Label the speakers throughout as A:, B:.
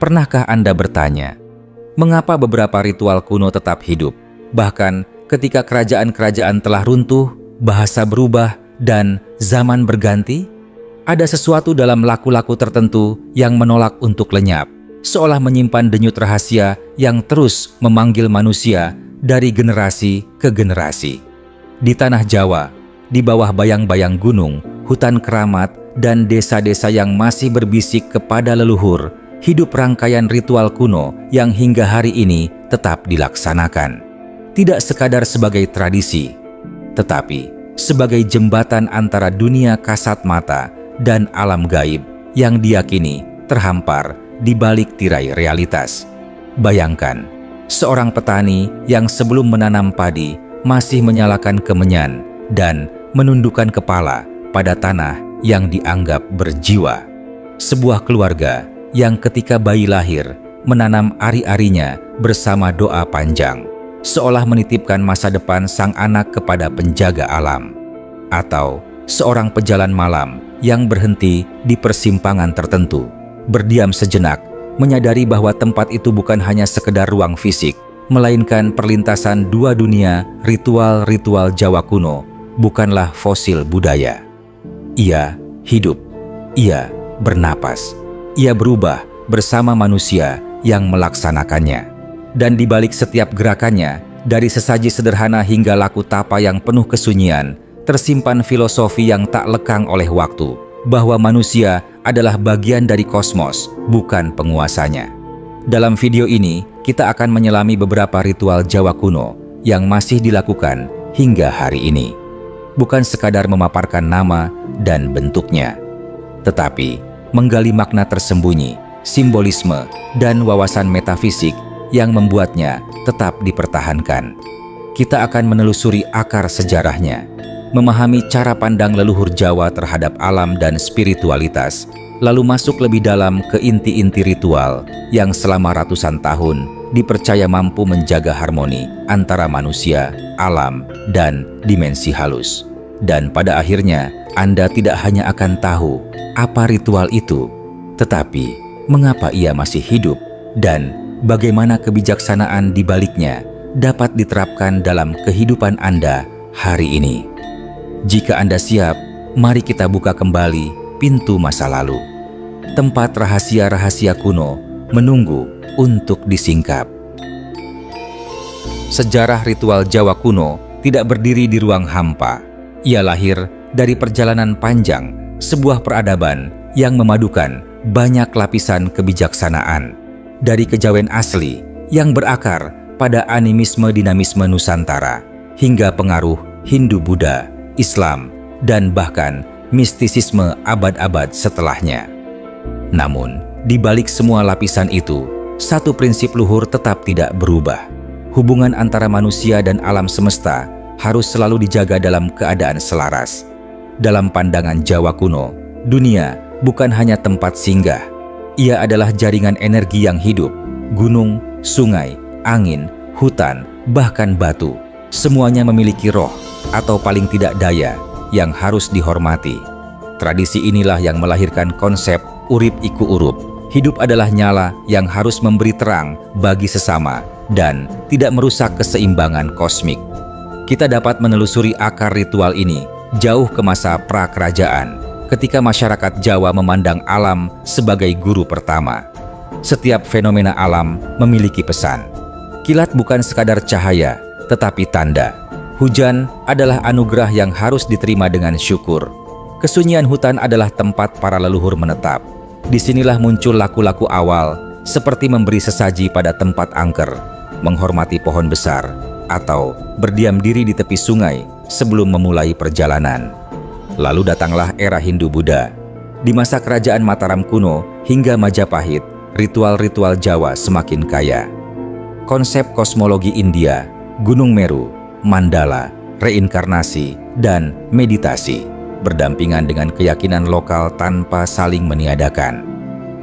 A: Pernahkah Anda bertanya, mengapa beberapa ritual kuno tetap hidup? Bahkan ketika kerajaan-kerajaan telah runtuh, bahasa berubah, dan zaman berganti? Ada sesuatu dalam laku-laku tertentu yang menolak untuk lenyap, seolah menyimpan denyut rahasia yang terus memanggil manusia dari generasi ke generasi. Di tanah Jawa, di bawah bayang-bayang gunung, hutan keramat, dan desa-desa yang masih berbisik kepada leluhur, hidup rangkaian ritual kuno yang hingga hari ini tetap dilaksanakan. Tidak sekadar sebagai tradisi, tetapi sebagai jembatan antara dunia kasat mata dan alam gaib yang diyakini terhampar di balik tirai realitas. Bayangkan, seorang petani yang sebelum menanam padi masih menyalakan kemenyan dan menundukkan kepala pada tanah yang dianggap berjiwa. Sebuah keluarga yang ketika bayi lahir menanam ari-arinya bersama doa panjang, seolah menitipkan masa depan sang anak kepada penjaga alam. Atau seorang pejalan malam yang berhenti di persimpangan tertentu, berdiam sejenak, menyadari bahwa tempat itu bukan hanya sekedar ruang fisik, melainkan perlintasan dua dunia. Ritual-ritual Jawa kuno bukanlah fosil budaya. Ia hidup, ia bernapas, ia berubah bersama manusia yang melaksanakannya. Dan di balik setiap gerakannya, dari sesaji sederhana hingga laku tapa yang penuh kesunyian, tersimpan filosofi yang tak lekang oleh waktu, bahwa manusia adalah bagian dari kosmos, bukan penguasanya. Dalam video ini, kita akan menyelami beberapa ritual Jawa kuno yang masih dilakukan hingga hari ini. Bukan sekadar memaparkan nama dan bentuknya, tetapi menggali makna tersembunyi, simbolisme, dan wawasan metafisik yang membuatnya tetap dipertahankan. Kita akan menelusuri akar sejarahnya, memahami cara pandang leluhur Jawa terhadap alam dan spiritualitas, lalu masuk lebih dalam ke inti-inti ritual yang selama ratusan tahun dipercaya mampu menjaga harmoni antara manusia, alam, dan dimensi halus. Dan pada akhirnya, Anda tidak hanya akan tahu apa ritual itu, tetapi mengapa ia masih hidup dan bagaimana kebijaksanaan di baliknya dapat diterapkan dalam kehidupan Anda hari ini. Jika Anda siap, mari kita buka kembali pintu masa lalu. Tempat rahasia-rahasia kuno menunggu untuk disingkap. Sejarah ritual Jawa kuno tidak berdiri di ruang hampa. Ia lahir dari perjalanan panjang, sebuah peradaban yang memadukan banyak lapisan kebijaksanaan. Dari kejawen asli yang berakar pada animisme-dinamisme Nusantara, hingga pengaruh Hindu-Buddha, Islam, dan bahkan mistisisme abad-abad setelahnya. Namun, di balik semua lapisan itu, satu prinsip luhur tetap tidak berubah. Hubungan antara manusia dan alam semesta harus selalu dijaga dalam keadaan selaras. Dalam pandangan Jawa kuno, dunia bukan hanya tempat singgah. Ia adalah jaringan energi yang hidup. Gunung, sungai, angin, hutan, bahkan batu, semuanya memiliki roh atau paling tidak daya yang harus dihormati. Tradisi inilah yang melahirkan konsep urip iku urup. Hidup adalah nyala yang harus memberi terang bagi sesama dan tidak merusak keseimbangan kosmik. Kita dapat menelusuri akar ritual ini jauh ke masa pra-kerajaan, ketika masyarakat Jawa memandang alam sebagai guru pertama. Setiap fenomena alam memiliki pesan. Kilat bukan sekadar cahaya, tetapi tanda. Hujan adalah anugerah yang harus diterima dengan syukur. Kesunyian hutan adalah tempat para leluhur menetap. Disinilah muncul laku-laku awal, seperti memberi sesaji pada tempat angker, menghormati pohon besar, atau berdiam diri di tepi sungai sebelum memulai perjalanan. Lalu datanglah era Hindu-Buddha. Di masa kerajaan Mataram kuno hingga Majapahit, ritual-ritual Jawa semakin kaya. Konsep kosmologi India, Gunung Meru, mandala, reinkarnasi, dan meditasi berdampingan dengan keyakinan lokal tanpa saling meniadakan.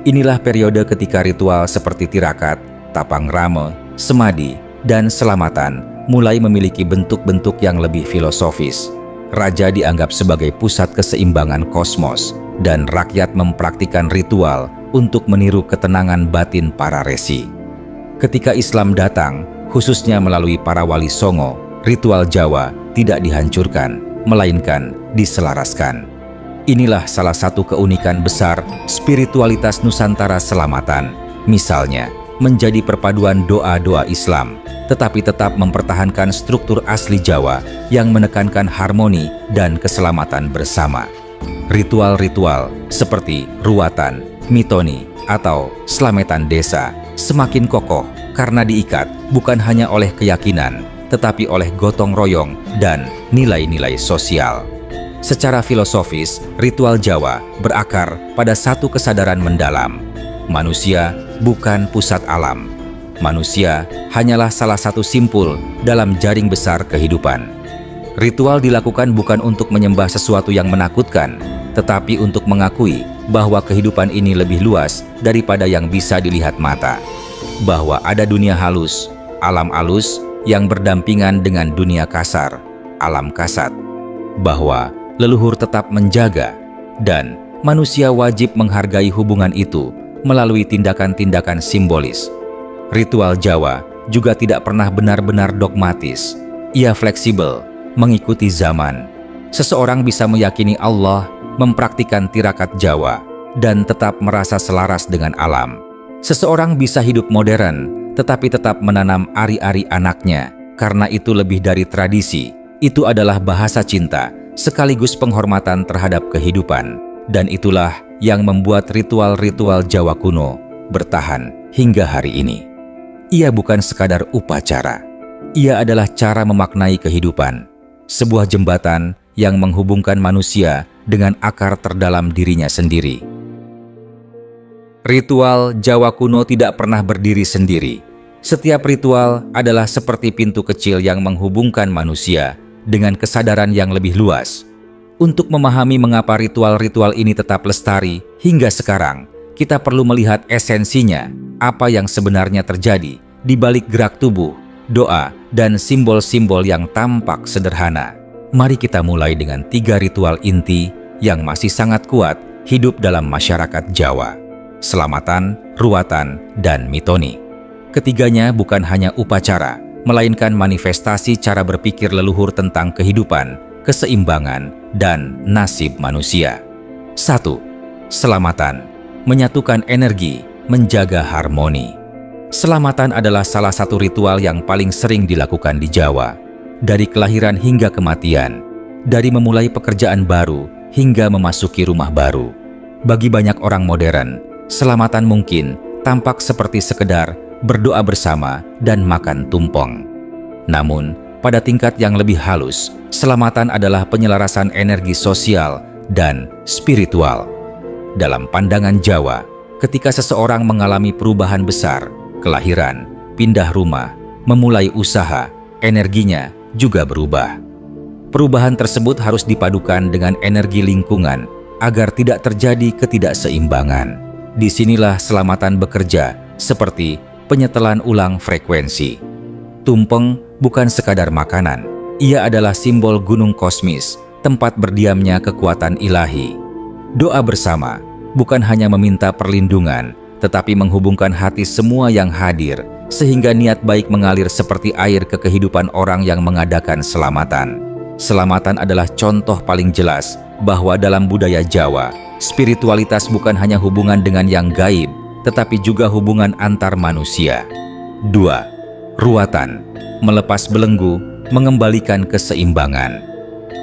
A: Inilah periode ketika ritual seperti tirakat, tapang rame, semadi, dan selamatan mulai memiliki bentuk-bentuk yang lebih filosofis. Raja dianggap sebagai pusat keseimbangan kosmos, dan rakyat mempraktikkan ritual untuk meniru ketenangan batin para resi. Ketika Islam datang, khususnya melalui para wali songo, ritual Jawa tidak dihancurkan, melainkan diselaraskan. Inilah salah satu keunikan besar spiritualitas Nusantara Selamatan. Misalnya, menjadi perpaduan doa-doa Islam, tetapi tetap mempertahankan struktur asli Jawa yang menekankan harmoni dan keselamatan bersama. Ritual-ritual seperti ruatan, mitoni, atau slametan desa semakin kokoh karena diikat bukan hanya oleh keyakinan, tetapi oleh gotong royong dan nilai-nilai sosial. Secara filosofis, ritual Jawa berakar pada satu kesadaran mendalam. Manusia bukan pusat alam. Manusia hanyalah salah satu simpul dalam jaring besar kehidupan. Ritual dilakukan bukan untuk menyembah sesuatu yang menakutkan, tetapi untuk mengakui bahwa kehidupan ini lebih luas daripada yang bisa dilihat mata. Bahwa ada dunia halus, alam halus yang berdampingan dengan dunia kasar, alam kasat. Bahwa leluhur tetap menjaga, dan manusia wajib menghargai hubungan itu melalui tindakan-tindakan simbolis. Ritual Jawa juga tidak pernah benar-benar dogmatis. Ia fleksibel, mengikuti zaman. Seseorang bisa meyakini Allah, mempraktikkan tirakat Jawa, dan tetap merasa selaras dengan alam. Seseorang bisa hidup modern, tetapi tetap menanam ari-ari anaknya, karena itu lebih dari tradisi. Itu adalah bahasa cinta, sekaligus penghormatan terhadap kehidupan. Dan itulah yang membuat ritual-ritual Jawa kuno bertahan hingga hari ini. Ia bukan sekadar upacara. Ia adalah cara memaknai kehidupan. Sebuah jembatan yang menghubungkan manusia dengan akar terdalam dirinya sendiri. Ritual Jawa kuno tidak pernah berdiri sendiri. Setiap ritual adalah seperti pintu kecil yang menghubungkan manusia dengan kesadaran yang lebih luas. Untuk memahami mengapa ritual-ritual ini tetap lestari hingga sekarang, kita perlu melihat esensinya, apa yang sebenarnya terjadi di balik gerak tubuh, doa, dan simbol-simbol yang tampak sederhana. Mari kita mulai dengan 3 ritual inti yang masih sangat kuat hidup dalam masyarakat Jawa: selamatan, ruatan, dan mitoni. Ketiganya bukan hanya upacara, melainkan manifestasi cara berpikir leluhur tentang kehidupan, keseimbangan, dan nasib manusia. 1. Selamatan. Menyatukan energi, menjaga harmoni. Selamatan adalah salah satu ritual yang paling sering dilakukan di Jawa. Dari kelahiran hingga kematian, dari memulai pekerjaan baru hingga memasuki rumah baru. Bagi banyak orang modern, selamatan mungkin tampak seperti sekedar berdoa bersama dan makan tumpeng. Namun, pada tingkat yang lebih halus, selamatan adalah penyelarasan energi sosial dan spiritual. Dalam pandangan Jawa, ketika seseorang mengalami perubahan besar, kelahiran, pindah rumah, memulai usaha, energinya juga berubah. Perubahan tersebut harus dipadukan dengan energi lingkungan agar tidak terjadi ketidakseimbangan. Disinilah selamatan bekerja seperti penyetelan ulang frekuensi. Tumpeng bukan sekadar makanan, ia adalah simbol gunung kosmis, tempat berdiamnya kekuatan ilahi. Doa bersama bukan hanya meminta perlindungan, tetapi menghubungkan hati semua yang hadir, sehingga niat baik mengalir seperti air ke kehidupan orang yang mengadakan selamatan. Selamatan adalah contoh paling jelas bahwa dalam budaya Jawa, spiritualitas bukan hanya hubungan dengan yang gaib, tetapi juga hubungan antar manusia. 2. Ruatan. Melepas belenggu, mengembalikan keseimbangan.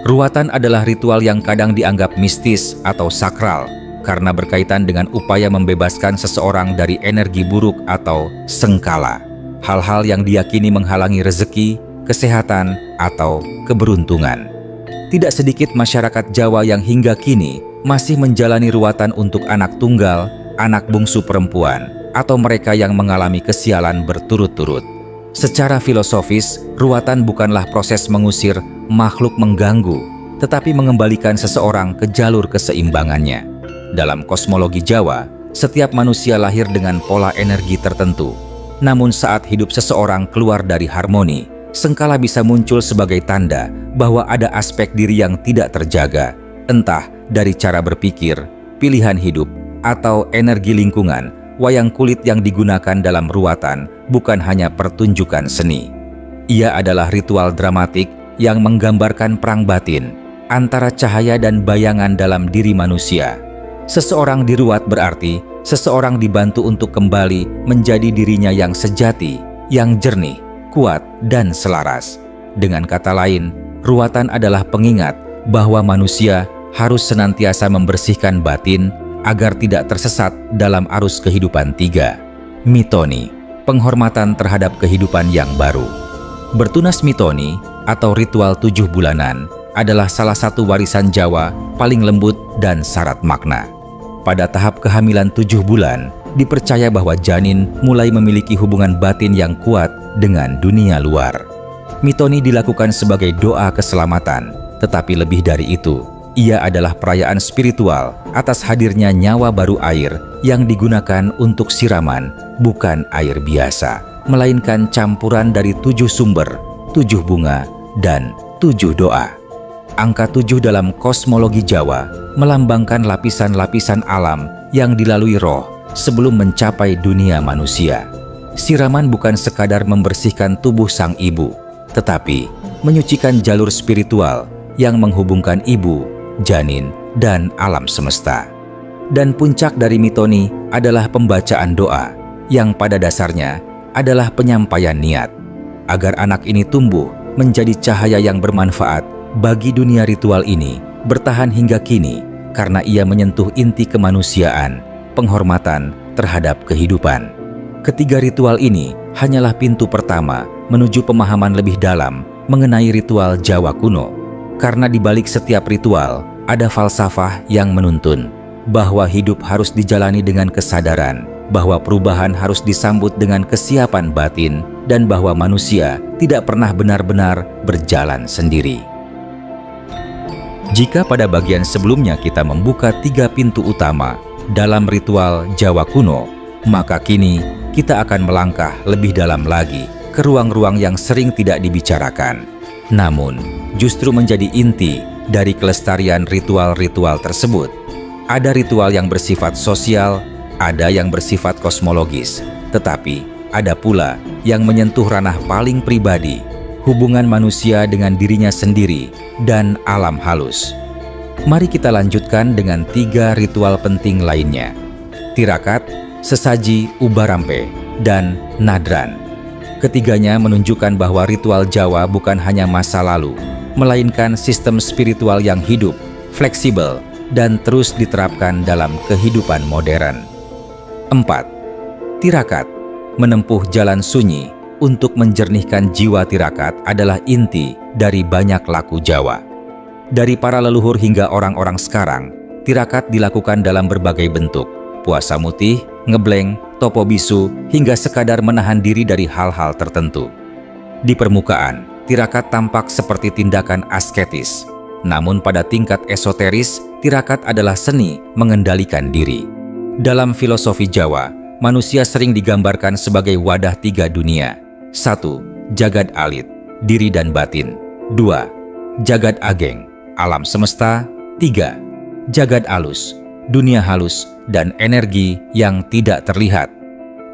A: Ruatan adalah ritual yang kadang dianggap mistis atau sakral, karena berkaitan dengan upaya membebaskan seseorang dari energi buruk atau sengkala. Hal-hal yang diyakini menghalangi rezeki, kesehatan, atau keberuntungan. Tidak sedikit masyarakat Jawa yang hingga kini masih menjalani ruatan untuk anak tunggal, anak bungsu perempuan, atau mereka yang mengalami kesialan berturut-turut. Secara filosofis, ruatan bukanlah proses mengusir makhluk mengganggu, tetapi mengembalikan seseorang ke jalur keseimbangannya. Dalam kosmologi Jawa, setiap manusia lahir dengan pola energi tertentu. Namun saat hidup seseorang keluar dari harmoni, sengkala bisa muncul sebagai tanda bahwa ada aspek diri yang tidak terjaga, entah dari cara berpikir, pilihan hidup, atau energi lingkungan, wayang kulit yang digunakan dalam ruatan bukan hanya pertunjukan seni. Ia adalah ritual dramatik yang menggambarkan perang batin antara cahaya dan bayangan dalam diri manusia. Seseorang diruat berarti seseorang dibantu untuk kembali menjadi dirinya yang sejati, yang jernih, kuat, dan selaras. Dengan kata lain, ruatan adalah pengingat bahwa manusia harus senantiasa membersihkan batin agar tidak tersesat dalam arus kehidupan tiga. Mitoni, penghormatan terhadap kehidupan yang baru. Bertunas mitoni atau ritual 7 bulanan adalah salah satu warisan Jawa paling lembut dan syarat makna. Pada tahap kehamilan 7 bulan, dipercaya bahwa janin mulai memiliki hubungan batin yang kuat dengan dunia luar. Mitoni dilakukan sebagai doa keselamatan, tetapi lebih dari itu, ia adalah perayaan spiritual atas hadirnya nyawa baru air yang digunakan untuk siraman, bukan air biasa, melainkan campuran dari 7 sumber, 7 bunga, dan 7 doa. Angka 7 dalam kosmologi Jawa melambangkan lapisan-lapisan alam yang dilalui roh sebelum mencapai dunia manusia. Siraman bukan sekadar membersihkan tubuh sang ibu, tetapi menyucikan jalur spiritual yang menghubungkan ibu, janin, dan alam semesta. Dan puncak dari mitoni adalah pembacaan doa, yang pada dasarnya adalah penyampaian niat, agar anak ini tumbuh menjadi cahaya yang bermanfaat bagi dunia. Ritual ini bertahan hingga kini karena ia menyentuh inti kemanusiaan, penghormatan terhadap kehidupan. Ketiga ritual ini hanyalah pintu pertama menuju pemahaman lebih dalam mengenai ritual Jawa kuno. Karena di balik setiap ritual ada falsafah yang menuntun bahwa hidup harus dijalani dengan kesadaran, bahwa perubahan harus disambut dengan kesiapan batin, dan bahwa manusia tidak pernah benar-benar berjalan sendiri. Jika pada bagian sebelumnya kita membuka 3 pintu utama dalam ritual Jawa kuno, maka kini kita akan melangkah lebih dalam lagi ke ruang-ruang yang sering tidak dibicarakan, namun justru menjadi inti dari kelestarian ritual-ritual tersebut. Ada ritual yang bersifat sosial, ada yang bersifat kosmologis, tetapi ada pula yang menyentuh ranah paling pribadi, hubungan manusia dengan dirinya sendiri dan alam halus. Mari kita lanjutkan dengan 3 ritual penting lainnya: tirakat, sesaji, ubarampe, dan nadran. Ketiganya menunjukkan bahwa ritual Jawa bukan hanya masa lalu, melainkan sistem spiritual yang hidup, fleksibel, dan terus diterapkan dalam kehidupan modern. 4. Tirakat, menempuh jalan sunyi untuk menjernihkan jiwa. Tirakat adalah inti dari banyak laku Jawa. Dari para leluhur hingga orang-orang sekarang, tirakat dilakukan dalam berbagai bentuk: puasa mutih, ngebleng, topo bisu, hingga sekadar menahan diri dari hal-hal tertentu. Di permukaan, tirakat tampak seperti tindakan asketis, namun pada tingkat esoteris, tirakat adalah seni mengendalikan diri. Dalam filosofi Jawa, manusia sering digambarkan sebagai wadah 3 dunia. 1. Jagad alit, diri dan batin. 2. Jagad ageng, alam semesta. 3. Jagad alus, dunia halus dan energi yang tidak terlihat.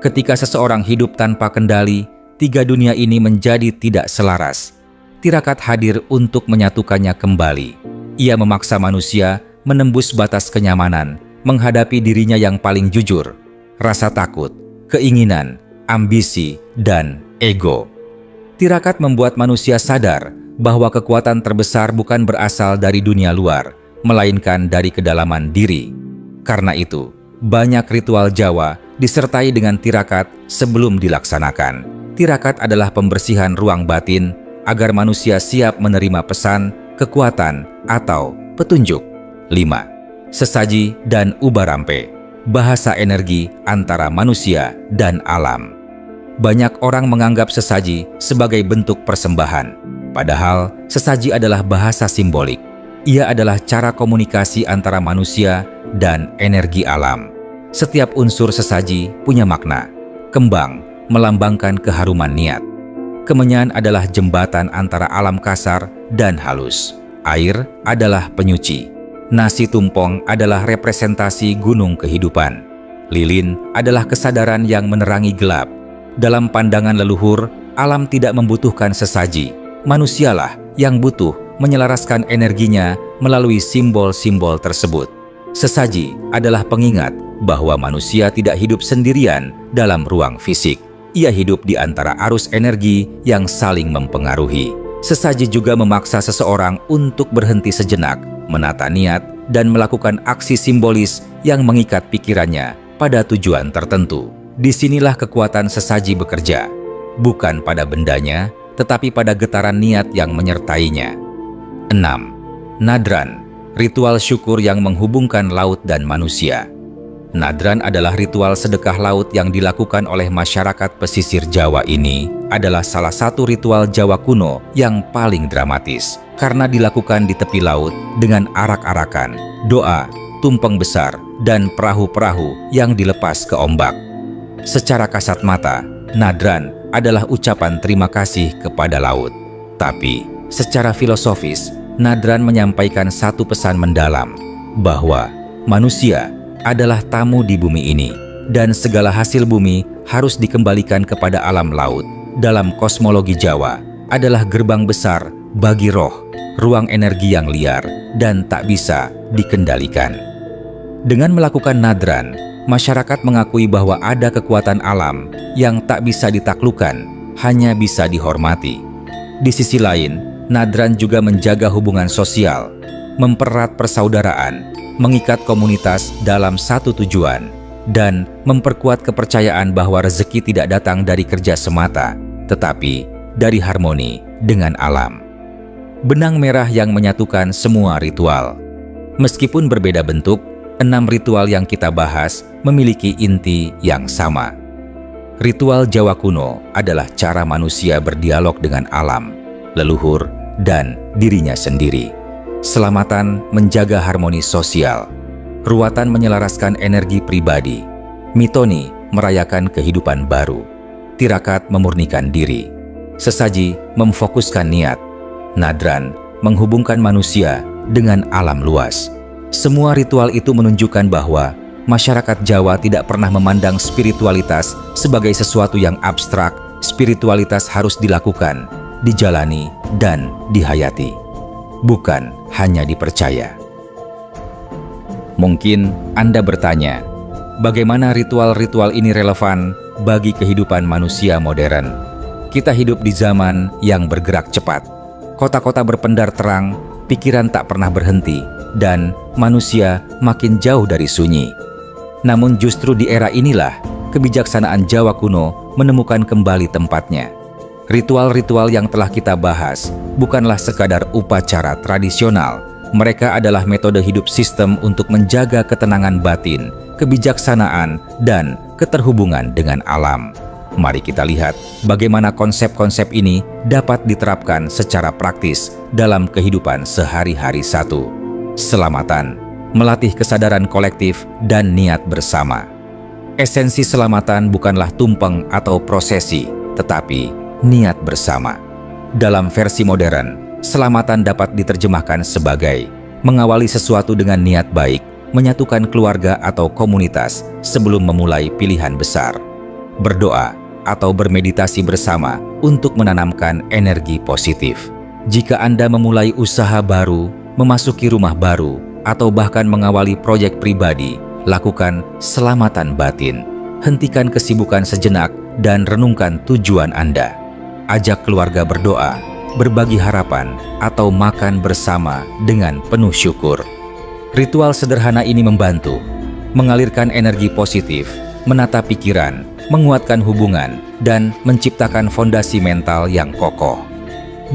A: Ketika seseorang hidup tanpa kendali, 3 dunia ini menjadi tidak selaras. Tirakat hadir untuk menyatukannya kembali. Ia memaksa manusia menembus batas kenyamanan, menghadapi dirinya yang paling jujur, rasa takut, keinginan, ambisi, dan ego. Tirakat membuat manusia sadar bahwa kekuatan terbesar bukan berasal dari dunia luar, melainkan dari kedalaman diri. Karena itu, banyak ritual Jawa disertai dengan tirakat sebelum dilaksanakan. Tirakat adalah pembersihan ruang batin agar manusia siap menerima pesan, kekuatan, atau petunjuk. 5. Sesaji dan ubarampe, bahasa energi antara manusia dan alam. Banyak orang menganggap sesaji sebagai bentuk persembahan, padahal sesaji adalah bahasa simbolik. Ia adalah cara komunikasi antara manusia dan energi alam. Setiap unsur sesaji punya makna. Kembang melambangkan keharuman niat. Kemenyan adalah jembatan antara alam kasar dan halus. Air adalah penyuci. Nasi tumpong adalah representasi gunung kehidupan. Lilin adalah kesadaran yang menerangi gelap. Dalam pandangan leluhur, alam tidak membutuhkan sesaji. Manusialah yang butuh menyelaraskan energinya melalui simbol-simbol tersebut. Sesaji adalah pengingat bahwa manusia tidak hidup sendirian dalam ruang fisik. Ia hidup di antara arus energi yang saling mempengaruhi. Sesaji juga memaksa seseorang untuk berhenti sejenak, menata niat, dan melakukan aksi simbolis yang mengikat pikirannya pada tujuan tertentu. Disinilah kekuatan sesaji bekerja, bukan pada bendanya, tetapi pada getaran niat yang menyertainya. 6. Nadran, ritual syukur yang menghubungkan laut dan manusia. Nadran adalah ritual sedekah laut yang dilakukan oleh masyarakat pesisir Jawa ini adalah salah satu ritual Jawa kuno yang paling dramatis karena dilakukan di tepi laut dengan arak-arakan, doa, tumpeng besar, dan perahu-perahu yang dilepas ke ombak. Secara kasat mata, nadran adalah ucapan terima kasih kepada laut. Tapi, secara filosofis, nadran menyampaikan satu pesan mendalam bahwa manusia adalah tamu di bumi ini, dan segala hasil bumi harus dikembalikan kepada alam laut. Dalam kosmologi Jawa, adalah gerbang besar bagi roh, ruang energi yang liar dan tak bisa dikendalikan. Dengan melakukan nadran, masyarakat mengakui bahwa ada kekuatan alam yang tak bisa ditaklukkan, hanya bisa dihormati. Di sisi lain, nadran juga menjaga hubungan sosial, mempererat persaudaraan, mengikat komunitas dalam satu tujuan, dan memperkuat kepercayaan bahwa rezeki tidak datang dari kerja semata, tetapi dari harmoni dengan alam. Benang merah yang menyatukan semua ritual. Meskipun berbeda bentuk, 6 ritual yang kita bahas memiliki inti yang sama. Ritual Jawa kuno adalah cara manusia berdialog dengan alam, leluhur, dan dirinya sendiri. Selamatan menjaga harmoni sosial, ruatan menyelaraskan energi pribadi, mitoni merayakan kehidupan baru, tirakat memurnikan diri, sesaji memfokuskan niat, nadran menghubungkan manusia dengan alam luas. Semua ritual itu menunjukkan bahwa masyarakat Jawa tidak pernah memandang spiritualitas sebagai sesuatu yang abstrak. Spiritualitas harus dilakukan, dijalani, dan dihayati, bukan hanya dipercaya. Mungkin Anda bertanya, bagaimana ritual-ritual ini relevan bagi kehidupan manusia modern? Kita hidup di zaman yang bergerak cepat. Kota-kota berpendar terang, pikiran tak pernah berhenti, dan manusia makin jauh dari sunyi. Namun justru di era inilah kebijaksanaan Jawa kuno menemukan kembali tempatnya. Ritual-ritual yang telah kita bahas bukanlah sekadar upacara tradisional. Mereka adalah metode hidup sistem untuk menjaga ketenangan batin, kebijaksanaan, dan keterhubungan dengan alam. Mari kita lihat bagaimana konsep-konsep ini dapat diterapkan secara praktis dalam kehidupan sehari-hari. 1. Selamatan, melatih kesadaran kolektif dan niat bersama. Esensi selamatan bukanlah tumpeng atau prosesi, tetapi niat bersama. Dalam versi modern, selamatan dapat diterjemahkan sebagai mengawali sesuatu dengan niat baik, menyatukan keluarga atau komunitas sebelum memulai pilihan besar, berdoa atau bermeditasi bersama untuk menanamkan energi positif. Jika Anda memulai usaha baru, memasuki rumah baru, atau bahkan mengawali proyek pribadi, lakukan selamatan batin. Hentikan kesibukan sejenak dan renungkan tujuan Anda. Ajak keluarga berdoa, berbagi harapan, atau makan bersama dengan penuh syukur. Ritual sederhana ini membantu mengalirkan energi positif, menata pikiran, menguatkan hubungan, dan menciptakan fondasi mental yang kokoh.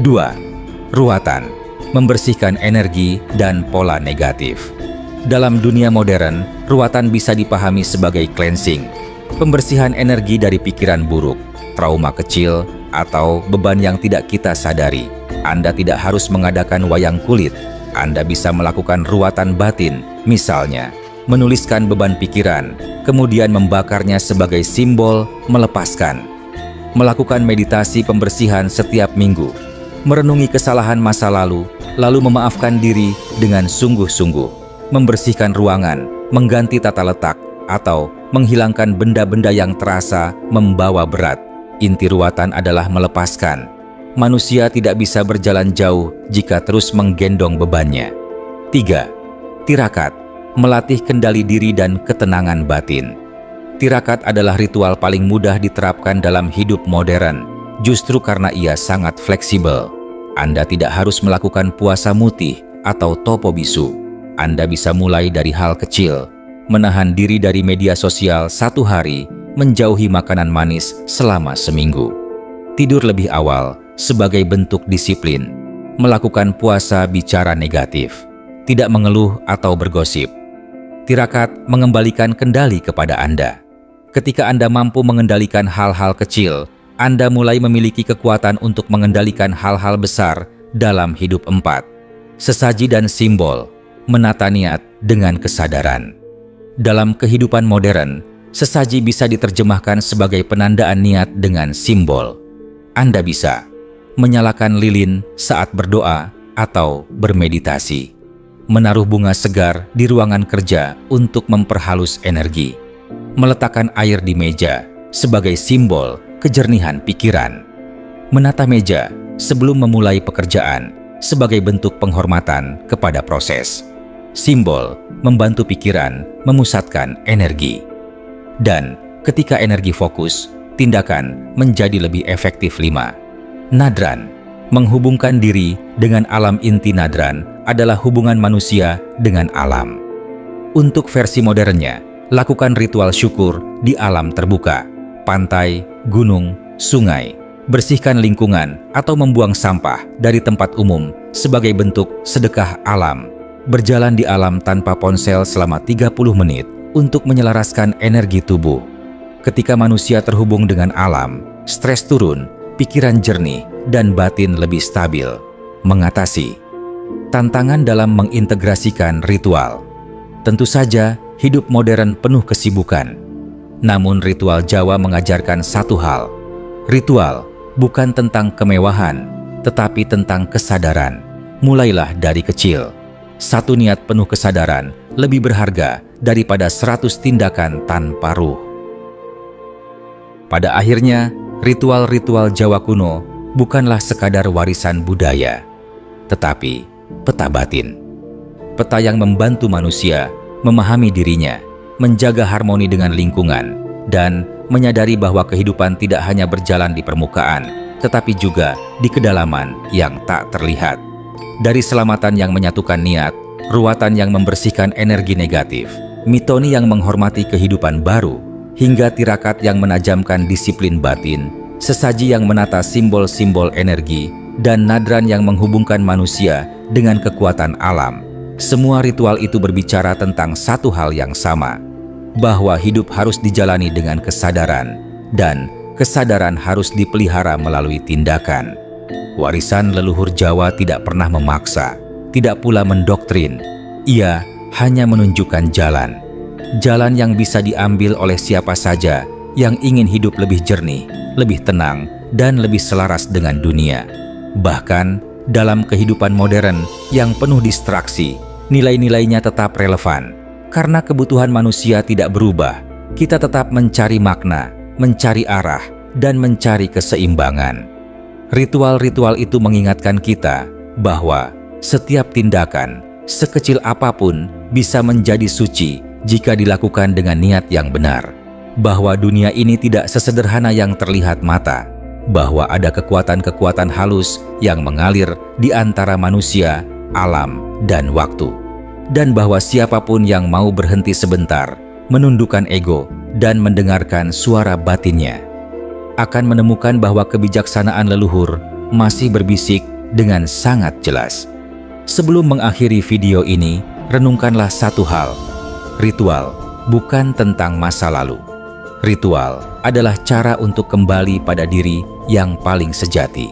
A: 2. Ruatan, membersihkan energi dan pola negatif. Dalam dunia modern, ruatan bisa dipahami sebagai cleansing, pembersihan energi dari pikiran buruk, trauma kecil, atau beban yang tidak kita sadari. Anda tidak harus mengadakan wayang kulit. Anda bisa melakukan ruatan batin, misalnya menuliskan beban pikiran, kemudian membakarnya sebagai simbol melepaskan. Melakukan meditasi pembersihan setiap minggu, merenungi kesalahan masa lalu, lalu memaafkan diri dengan sungguh-sungguh. membersihkan ruangan, mengganti tata letak, atau menghilangkan benda-benda yang terasa membawa berat. Inti ruwatan adalah melepaskan. Manusia tidak bisa berjalan jauh jika terus menggendong bebannya. 3. Tirakat, melatih kendali diri dan ketenangan batin. Tirakat adalah ritual paling mudah diterapkan dalam hidup modern, justru karena ia sangat fleksibel. Anda tidak harus melakukan puasa mutih atau topo bisu. Anda bisa mulai dari hal kecil, menahan diri dari media sosial 1 hari, menjauhi makanan manis selama seminggu. Tidur lebih awal sebagai bentuk disiplin, melakukan puasa bicara negatif, tidak mengeluh atau bergosip. Tirakat mengembalikan kendali kepada Anda. Ketika Anda mampu mengendalikan hal-hal kecil, Anda mulai memiliki kekuatan untuk mengendalikan hal-hal besar dalam hidup. 4. Sesaji dan simbol, menata niat dengan kesadaran. Dalam kehidupan modern, sesaji bisa diterjemahkan sebagai penandaan niat dengan simbol. Anda bisa menyalakan lilin saat berdoa atau bermeditasi, menaruh bunga segar di ruangan kerja untuk memperhalus energi, meletakkan air di meja sebagai simbol kejernihan pikiran, menata meja sebelum memulai pekerjaan sebagai bentuk penghormatan kepada proses. Simbol membantu pikiran memusatkan energi. Dan ketika energi fokus, tindakan menjadi lebih efektif. 5. Nadran, menghubungkan diri dengan alam. Inti nadran adalah hubungan manusia dengan alam. Untuk versi modernnya, lakukan ritual syukur di alam terbuka, pantai, gunung, sungai. Bersihkan lingkungan atau membuang sampah dari tempat umum sebagai bentuk sedekah alam. Berjalan di alam tanpa ponsel selama 30 menit untuk menyelaraskan energi tubuh. Ketika manusia terhubung dengan alam, stres turun, pikiran jernih, dan batin lebih stabil. Mengatasi tantangan dalam mengintegrasikan ritual. Tentu saja, hidup modern penuh kesibukan. Namun ritual Jawa mengajarkan satu hal. Ritual bukan tentang kemewahan, tetapi tentang kesadaran. Mulailah dari kecil. 1 niat penuh kesadaran lebih berharga daripada 100 tindakan tanpa ruh. Pada akhirnya, ritual-ritual Jawa kuno bukanlah sekadar warisan budaya, tetapi peta batin. Peta yang membantu manusia memahami dirinya, menjaga harmoni dengan lingkungan, dan menyadari bahwa kehidupan tidak hanya berjalan di permukaan, tetapi juga di kedalaman yang tak terlihat. Dari selamatan yang menyatukan niat, ruwatan yang membersihkan energi negatif, mitoni yang menghormati kehidupan baru, hingga tirakat yang menajamkan disiplin batin, sesaji yang menata simbol-simbol energi, dan nadran yang menghubungkan manusia dengan kekuatan alam. Semua ritual itu berbicara tentang satu hal yang sama, bahwa hidup harus dijalani dengan kesadaran, dan kesadaran harus dipelihara melalui tindakan. Warisan leluhur Jawa tidak pernah memaksa, tidak pula mendoktrin. Ia hanya menunjukkan jalan. Jalan yang bisa diambil oleh siapa saja yang ingin hidup lebih jernih, lebih tenang, dan lebih selaras dengan dunia. Bahkan dalam kehidupan modern yang penuh distraksi, nilai-nilainya tetap relevan. Karena kebutuhan manusia tidak berubah, kita tetap mencari makna, mencari arah, dan mencari keseimbangan. Ritual-ritual itu mengingatkan kita bahwa setiap tindakan, sekecil apapun, bisa menjadi suci jika dilakukan dengan niat yang benar. Bahwa dunia ini tidak sesederhana yang terlihat mata. Bahwa ada kekuatan-kekuatan halus yang mengalir di antara manusia, alam, dan waktu. Dan bahwa siapapun yang mau berhenti sebentar, menundukkan ego, dan mendengarkan suara batinnya, akan menemukan bahwa kebijaksanaan leluhur masih berbisik dengan sangat jelas. Sebelum mengakhiri video ini, renungkanlah satu hal. Ritual bukan tentang masa lalu. Ritual adalah cara untuk kembali pada diri yang paling sejati.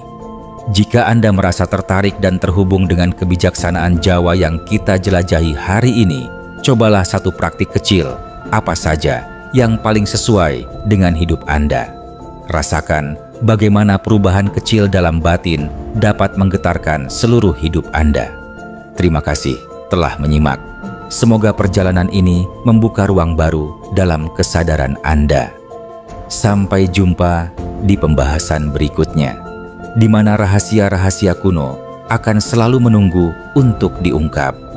A: Jika Anda merasa tertarik dan terhubung dengan kebijaksanaan Jawa yang kita jelajahi hari ini, cobalah satu praktik kecil, apa saja yang paling sesuai dengan hidup Anda. Rasakan bagaimana perubahan kecil dalam batin dapat menggetarkan seluruh hidup Anda. Terima kasih telah menyimak. Semoga perjalanan ini membuka ruang baru dalam kesadaran Anda. Sampai jumpa di pembahasan berikutnya, di mana rahasia-rahasia kuno akan selalu menunggu untuk diungkap.